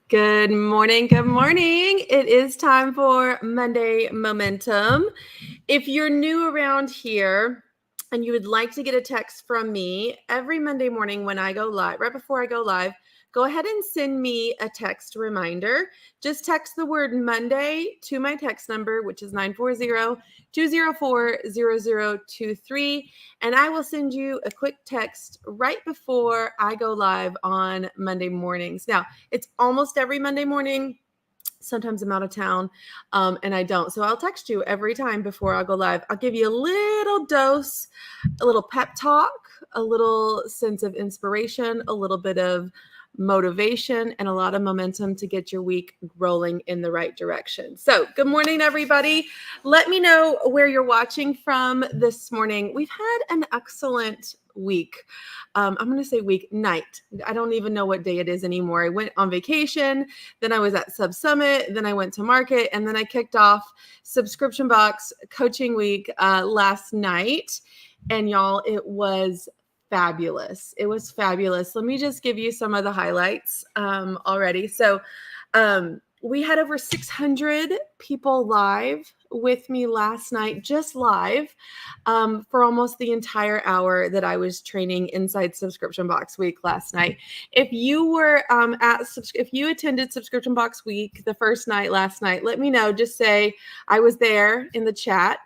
Good morning. Good morning. It is time for Monday Momentum. If you're new around here and you would like to get a text from me every Monday morning when I go live, right before I go live, go ahead and send me a text reminder. Just text the word Monday to my text number, which is 940-204-0023. And I will send you a quick text right before I go live on Monday mornings. Now, it's almost every Monday morning. Sometimes I'm out of town and I don't. So I'll text you every time before I go live. I'll give you a little dose, a little pep talk, a little sense of inspiration, a little bit of motivation, and a lot of momentum to get your week rolling in the right direction. So good morning, everybody. Let me know where you're watching from this morning. We've had an excellent week. I'm going to say night. I don't even know what day it is anymore. I went on vacation, then I was at Sub Summit, then I went to market, and then I kicked off Subscription Box Coaching Week last night. And y'all, it was fabulous. It was fabulous. Let me just give you some of the highlights already. So we had over 600 people live with me last night, just live, for almost the entire hour that I was training inside Subscription Box Week last night. If you were if you attended Subscription Box Week the first night last night, let me know. Just say I was there in the chat.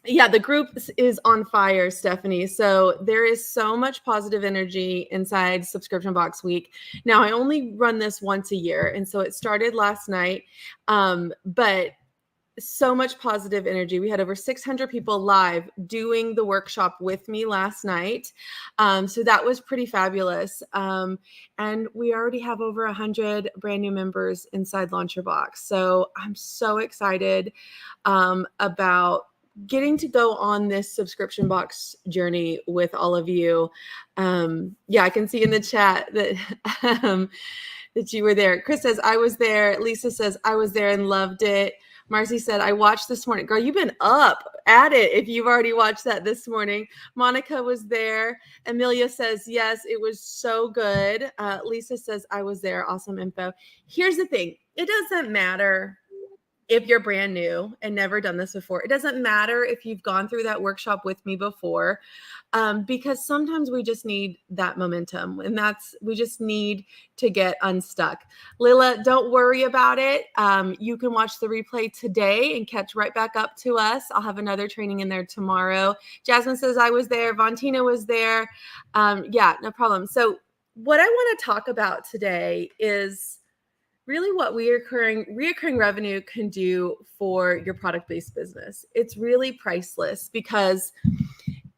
Yeah, the group is on fire, Stephanie. So there is so much positive energy inside Subscription Box Week. Now, I only run this once a year, and so it started last night, but so much positive energy. We had over 600 people live doing the workshop with me last night. So that was pretty fabulous. And we already have over 100 brand new members inside Launcher Box. So I'm so excited about getting to go on this subscription box journey with all of you. Yeah, I can see in the chat that that you were there. Chris says, I was there. Lisa says, I was there and loved it. Marcy said, I watched this morning. Girl, you've been up at it if you've already watched that this morning. Monica was there. Amelia says, yes, it was so good. Lisa says, I was there. Awesome info. Here's the thing. It doesn't matter if you're brand new and never done this before. It doesn't matter if you've gone through that workshop with me before, because sometimes we just need that momentum, and we just need to get unstuck. Lila, don't worry about it. You can watch the replay today and catch right back up to us. I'll have another training in there tomorrow. Jasmine says I was there. Vontina was there. Yeah, no problem. So what I want to talk about today is really what reoccurring revenue can do for your product-based business. It's really priceless, because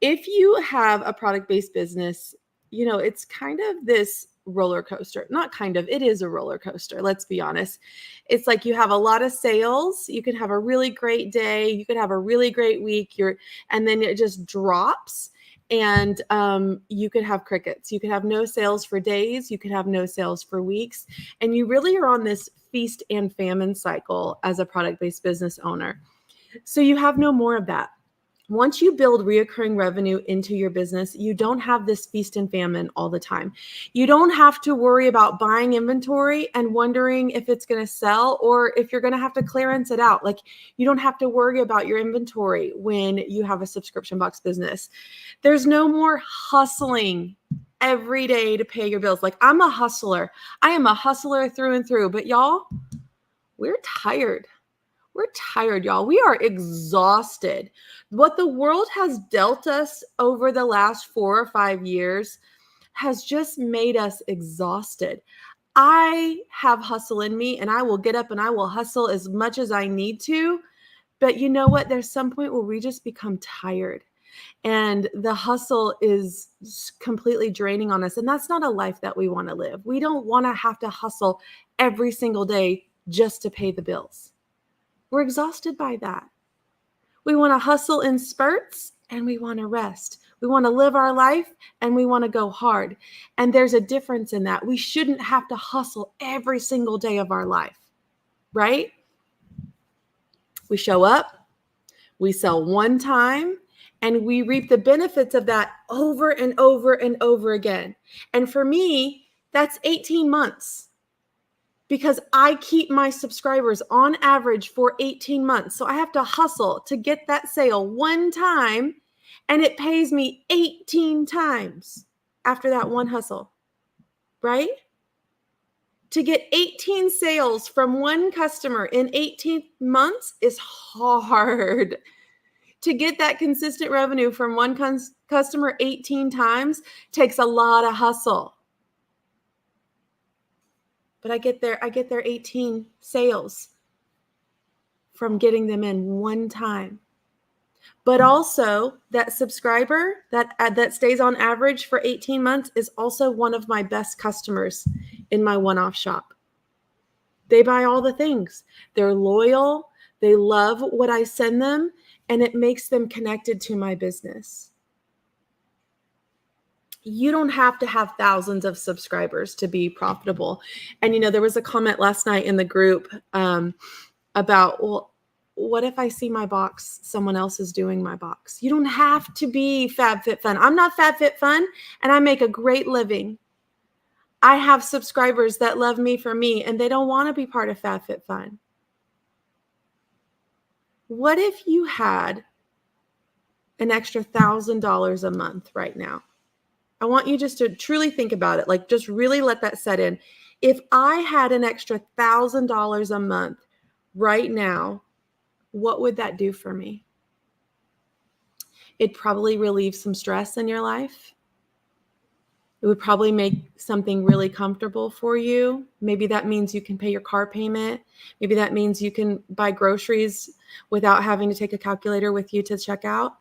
if you have a product-based business, it's kind of this roller coaster. Not kind of, it is a roller coaster. Let's be honest. It's like you have a lot of sales. You can have a really great day. You could have a really great week. And then it just drops. And you could have crickets. You could have no sales for days. You could have no sales for weeks. And you really are on this feast and famine cycle as a product-based business owner. So you have no more of that. Once you build reoccurring revenue into your business, you don't have this feast and famine all the time. You don't have to worry about buying inventory and wondering if it's going to sell or if you're going to have to clearance it out. Like, you don't have to worry about your inventory when you have a subscription box business. There's no more hustling every day to pay your bills. Like, I'm a hustler. I am a hustler through and through. But y'all, we're tired. We're tired, y'all. We are exhausted. What the world has dealt us over the last 4 or 5 years has just made us exhausted. I have hustle in me, and I will get up and I will hustle as much as I need to. But you know what? There's some point where we just become tired, and the hustle is completely draining on us. And that's not a life that we want to live. We don't want to have to hustle every single day just to pay the bills. We're exhausted by that. We want to hustle in spurts, and we want to rest. We want to live our life, and we want to go hard. And there's a difference in that. We shouldn't have to hustle every single day of our life, right? We show up, we sell one time, and we reap the benefits of that over and over and over again. And for me, that's 18 months. because I keep my subscribers on average for 18 months. So I have to hustle to get that sale one time, and it pays me 18 times after that one hustle, right? To get 18 sales from one customer in 18 months is hard. To get that consistent revenue from one customer 18 times takes a lot of hustle. But I get their 18 sales from getting them in one time. But also that subscriber that stays on average for 18 months is also one of my best customers in my one-off shop. They buy all the things. They're loyal. They love what I send them, and it makes them connected to my business. You don't have to have thousands of subscribers to be profitable. And, there was a comment last night in the group about, well, what if I see my box, someone else is doing my box? You don't have to be FabFitFun. I'm not FabFitFun, and I make a great living. I have subscribers that love me for me, and they don't want to be part of FabFitFun. What if you had an extra $1,000 a month right now? I want you just to truly think about it. Like, just really let that set in. If I had an extra $1,000 a month right now, what would that do for me? It'd probably relieve some stress in your life. It would probably make something really comfortable for you. Maybe that means you can pay your car payment. Maybe that means you can buy groceries without having to take a calculator with you to check out.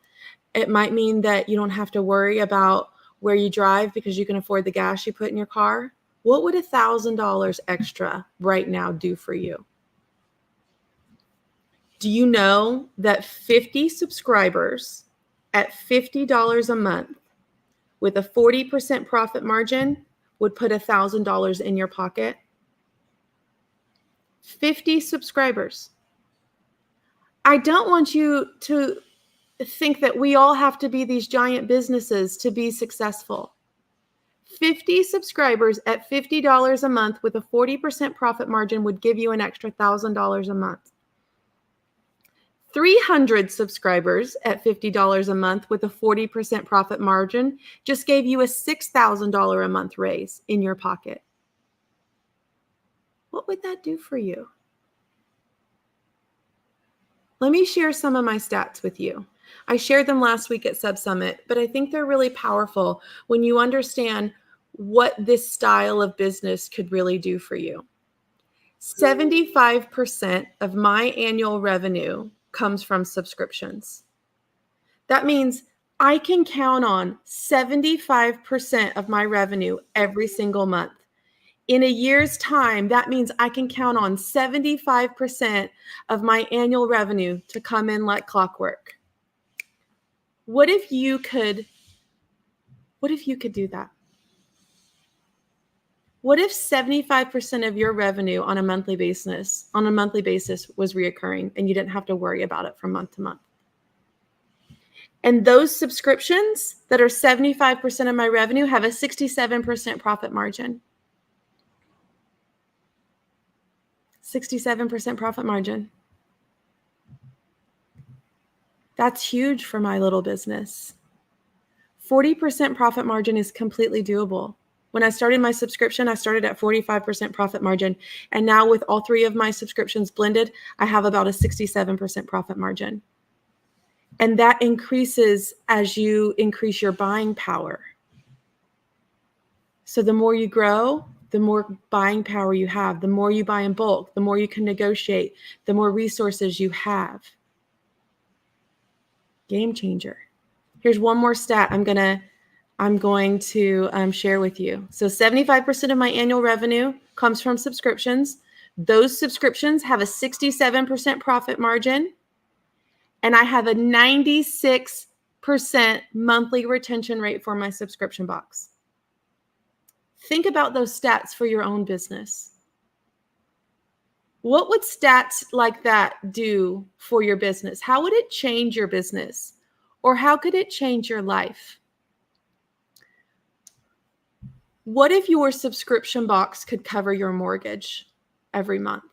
It might mean that you don't have to worry about where you drive because you can afford the gas you put in your car. What would $1,000 extra right now do for you? Do you know that 50 subscribers at $50 a month with a 40% profit margin would put $1,000 in your pocket? 50 subscribers. I don't want you to think that we all have to be these giant businesses to be successful. 50 subscribers at $50 a month with a 40% profit margin would give you an extra $1,000 a month. 300 subscribers at $50 a month with a 40% profit margin just gave you a $6,000 a month raise in your pocket. What would that do for you? Let me share some of my stats with you. I shared them last week at Sub Summit, but I think they're really powerful when you understand what this style of business could really do for you. 75% of my annual revenue comes from subscriptions. That means I can count on 75% of my revenue every single month. In a year's time, that means I can count on 75% of my annual revenue to come in like clockwork. What if you could do that? What if 75% of your revenue on a monthly basis was reoccurring and you didn't have to worry about it from month to month? And those subscriptions that are 75% of my revenue have a 67% profit margin. 67% profit margin. That's huge for my little business. 40% profit margin is completely doable. When I started my subscription, I started at 45% profit margin. And now with all three of my subscriptions blended, I have about a 67% profit margin. And that increases as you increase your buying power. So the more you grow, the more buying power you have. The more you buy in bulk, the more you can negotiate, the more resources you have. Game changer. Here's one more stat I'm going to share with you. So 75% of my annual revenue comes from subscriptions. Those subscriptions have a 67% profit margin, and I have a 96% monthly retention rate for my subscription box. Think about those stats for your own business. What would stats like that do for your business? How would it change your business? Or how could it change your life? What if your subscription box could cover your mortgage? every month?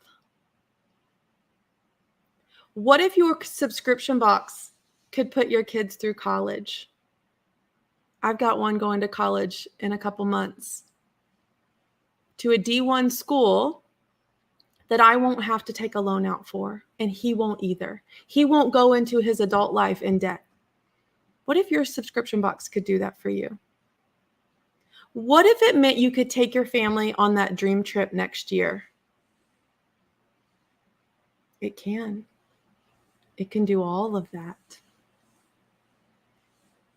What if your subscription box could put your kids through college? I've got one going to college in a couple months to a D1 school that I won't have to take a loan out for, and he won't either. He won't go into his adult life in debt. What if your subscription box could do that for you? What if it meant you could take your family on that dream trip next year? It can. It can do all of that.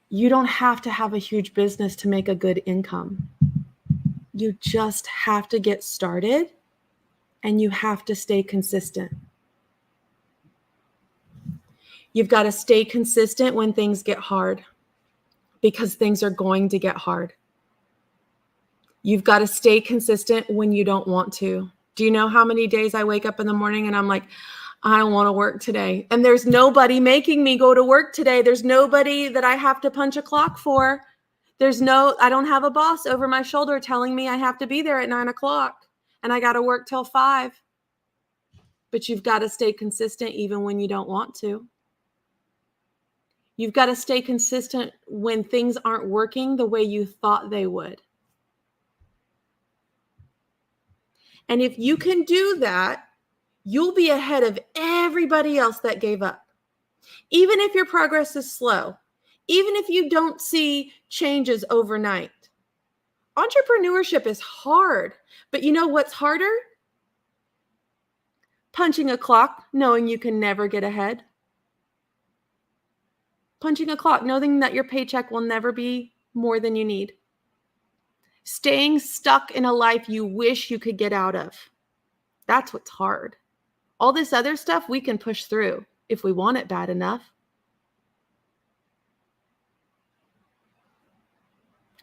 You don't have to have a huge business to make a good income. You just have to get started, and you have to stay consistent. You've got to stay consistent when things get hard, because things are going to get hard. You've got to stay consistent when you don't want to. Do you know how many days I wake up in the morning and I'm like, I don't want to work today. And there's nobody making me go to work today. There's nobody that I have to punch a clock for. I don't have a boss over my shoulder telling me I have to be there at 9:00 and I got to work till 5. But you've got to stay consistent even when you don't want to. You've got to stay consistent when things aren't working the way you thought they would. And if you can do that, you'll be ahead of everybody else that gave up. Even if your progress is slow, even if you don't see changes overnight. Entrepreneurship is hard, but you know what's harder? Punching a clock, knowing you can never get ahead. Punching a clock, knowing that your paycheck will never be more than you need. Staying stuck in a life you wish you could get out of. That's what's hard. All this other stuff we can push through if we want it bad enough.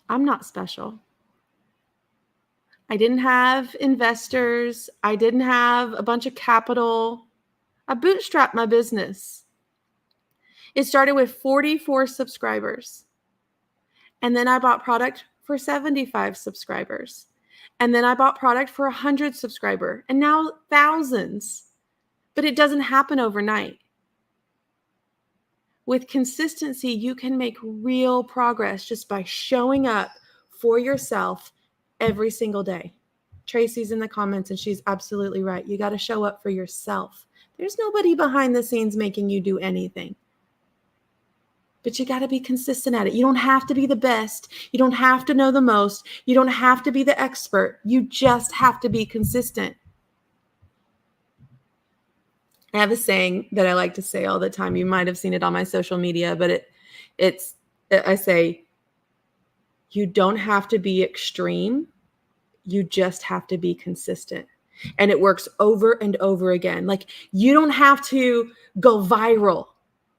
I'm not special. I didn't have investors. I didn't have a bunch of capital. I bootstrapped my business. It started with 44 subscribers. And then I bought product for 75 subscribers. And then I bought product for 100 subscribers. And now thousands. But it doesn't happen overnight. With consistency, you can make real progress just by showing up for yourself every single day. Tracy's in the comments and she's absolutely right. You got to show up for yourself. There's nobody behind the scenes making you do anything. But you got to be consistent at it. You don't have to be the best. You don't have to know the most. You don't have to be the expert. You just have to be consistent. I have a saying that I like to say all the time. You might have seen it on my social media, but I say, you don't have to be extreme. You just have to be consistent. And it works over and over again. Like, you don't have to go viral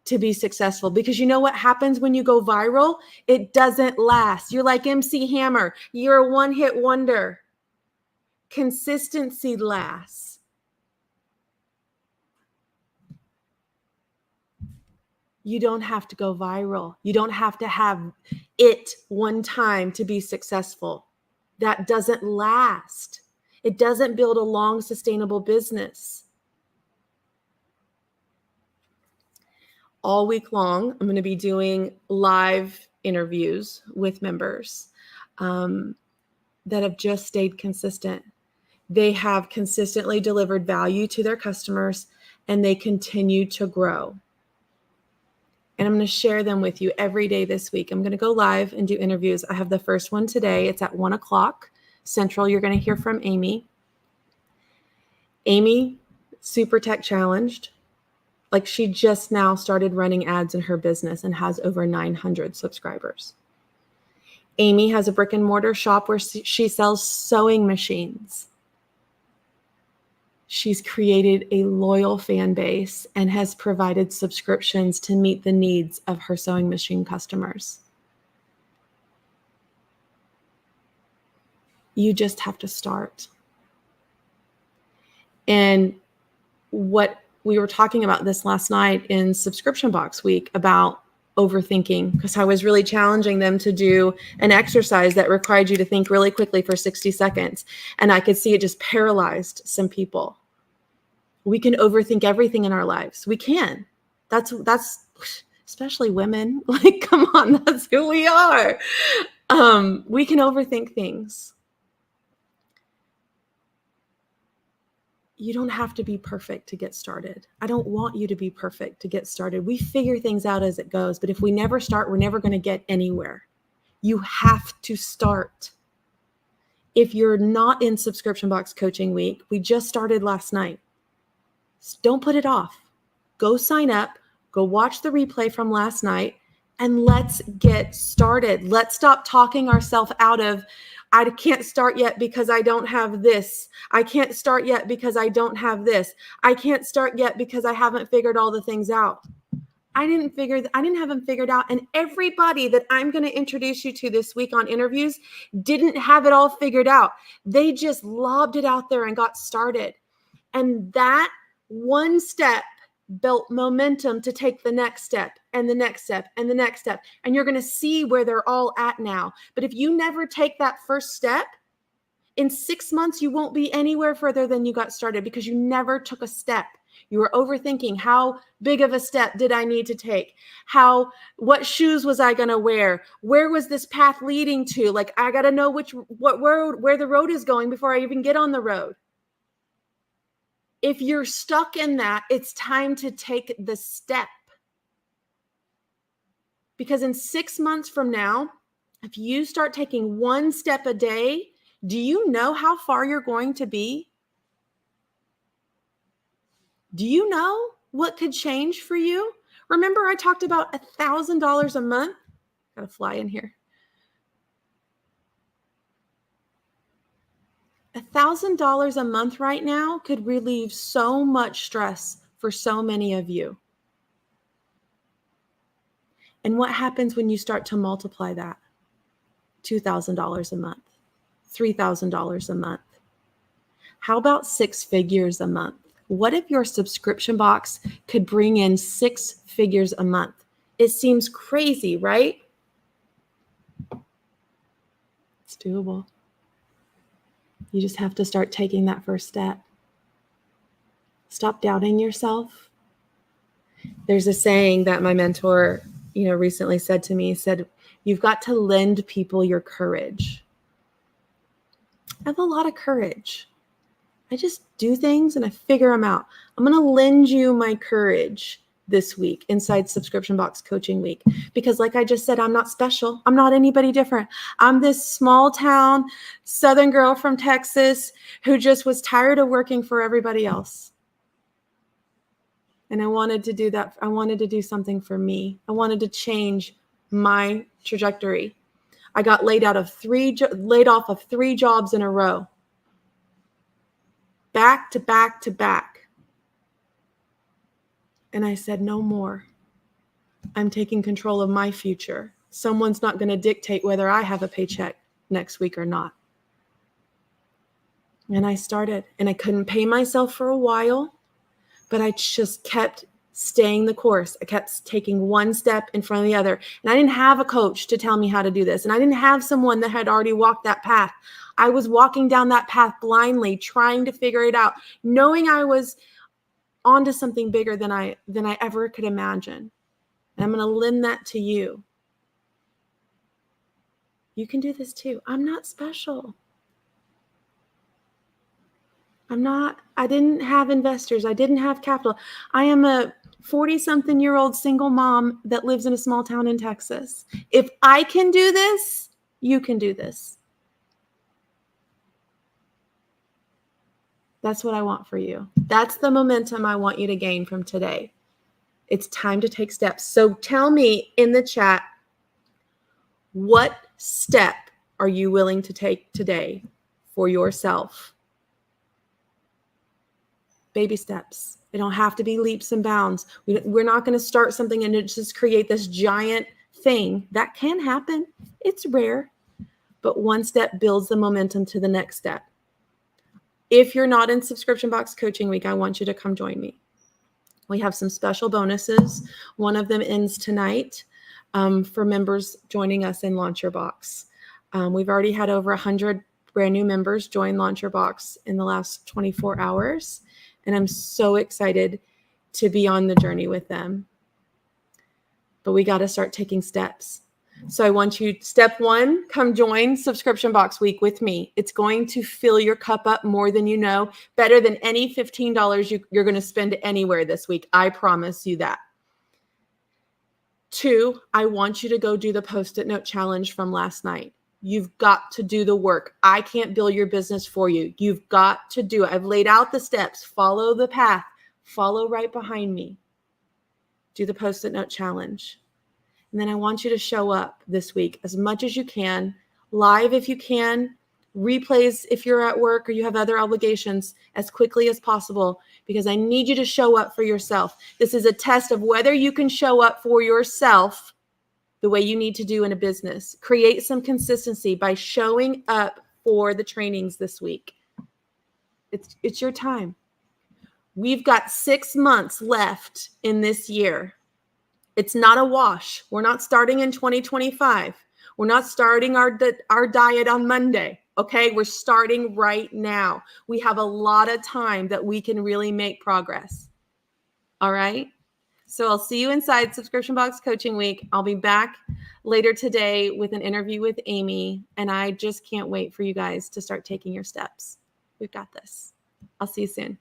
to be successful, because you know what happens when you go viral? It doesn't last. You're like MC Hammer. You're a one-hit wonder. Consistency lasts. You don't have to go viral. You don't have to have it one time to be successful. That doesn't last. It doesn't build a long, sustainable business. All week long, I'm going to be doing live interviews with members that have just stayed consistent. They have consistently delivered value to their customers, and they continue to grow. And I'm going to share them with you every day this week. I'm going to go live and do interviews. I have the first one today. It's at 1:00 Central. You're going to hear from Amy. Amy, super tech challenged. Like, she just now started running ads in her business and has over 900 subscribers. Amy has a brick and mortar shop where she sells sewing machines. She's created a loyal fan base and has provided subscriptions to meet the needs of her sewing machine customers. You just have to start. And what we were talking about this last night in Subscription Box Week about overthinking, because I was really challenging them to do an exercise that required you to think really quickly for 60 seconds. And I could see it just paralyzed some people. We can overthink everything in our lives. We can. That's especially women. Like, come on, that's who we are. We can overthink things. You don't have to be perfect to get started. I don't want you to be perfect to get started. We figure things out as it goes, but if we never start, we're never going to get anywhere. You have to start. If you're not in Subscription Box Coaching Week, we just started last night. Don't put it off. Go sign up, go watch the replay from last night, and let's get started. Let's stop talking ourselves out of, I can't start yet because I don't have this. I can't start yet because I don't have this. I can't start yet because I haven't figured all the things out. I didn't have them figured out. And everybody that I'm going to introduce you to this week on interviews didn't have it all figured out. They just lobbed it out there and got started. And that one step built momentum to take the next step and the next step and the next step. And you're going to see where they're all at now. But if you never take that first step, in 6 months, you won't be anywhere further than you got started because you never took a step. You were overthinking, how big of a step did I need to take? What shoes was I going to wear? Where was this path leading to? Like, I got to know where the road is going before I even get on the road. If you're stuck in that, it's time to take the step. Because in 6 months from now, if you start taking one step a day, do you know how far you're going to be? Do you know what could change for you? Remember, I talked about $1,000 a month. Gotta fly in here. $1,000 a month right now could relieve so much stress for so many of you. And what happens when you start to multiply that? $2,000 a month, $3,000 a month. How about 6 figures a month? What if your subscription box could bring in 6 figures a month? It seems crazy, right? It's doable. You just have to start taking that first step. Stop doubting yourself. There's a saying that my mentor, recently said to me, said, you've got to lend people your courage. I have a lot of courage. I just do things and I figure them out. I'm going to lend you my courage this week inside Subscription Box Coaching Week. Because like I just said, I'm not special. I'm not anybody different. I'm this small town Southern girl from Texas who just was tired of working for everybody else. And I wanted to do that. I wanted to do something for me. I wanted to change my trajectory. I got laid off of 3 jobs in a row. Back to back to back. And I said, no more. I'm taking control of my future. Someone's not going to dictate whether I have a paycheck next week or not. And I started, and I couldn't pay myself for a while, but I just kept staying the course. I kept taking one step in front of the other. And I didn't have a coach to tell me how to do this. And I didn't have someone that had already walked that path. I was walking down that path blindly, trying to figure it out, knowing I was onto something bigger than I ever could imagine. And I'm going to lend that to you. You can do this too. I'm not special. I didn't have investors. I didn't have capital. I am a 40-something-year-old single mom that lives in a small town in Texas. If I can do this, you can do this. That's what I want for you. That's the momentum I want you to gain from today. It's time to take steps. So tell me in the chat, what step are you willing to take today for yourself? Baby steps. They don't have to be leaps and bounds. We're not going to start something and just create this giant thing. That can happen. It's rare. But one step builds the momentum to the next step. If you're not in Subscription Box Coaching Week, I want you to come join me. We have some special bonuses. One of them ends tonight. for members joining us in Launch Your Box. We've already had over 100 brand new members join Launch Your Box in the last 24 hours. And I'm so excited to be on the journey with them. But we got to start taking steps. So I want you, step one, come join Subscription Box Week with me. It's going to fill your cup up more than you know, better than any $15 you're going to spend anywhere this week. I promise you that. Two, I want you to go do the Post-it note challenge from last night. You've got to do the work. I can't build your business for you. You've got to do it. I've laid out the steps. Follow the path. Follow right behind me. Do the Post-it note challenge. And then I want you to show up this week as much as you can, live if you can, replays if you're at work or you have other obligations as quickly as possible, because I need you to show up for yourself. This is a test of whether you can show up for yourself the way you need to do in a business. Create some consistency by showing up for the trainings this week. It's your time. We've got 6 months left in this year. It's not a wash. We're not starting in 2025. We're not starting our diet on Monday. Okay, we're starting right now. We have a lot of time that we can really make progress. All right. So I'll see you inside Subscription Box Coaching Week. I'll be back later today with an interview with Amy, and I just can't wait for you guys to start taking your steps. We've got this. I'll see you soon.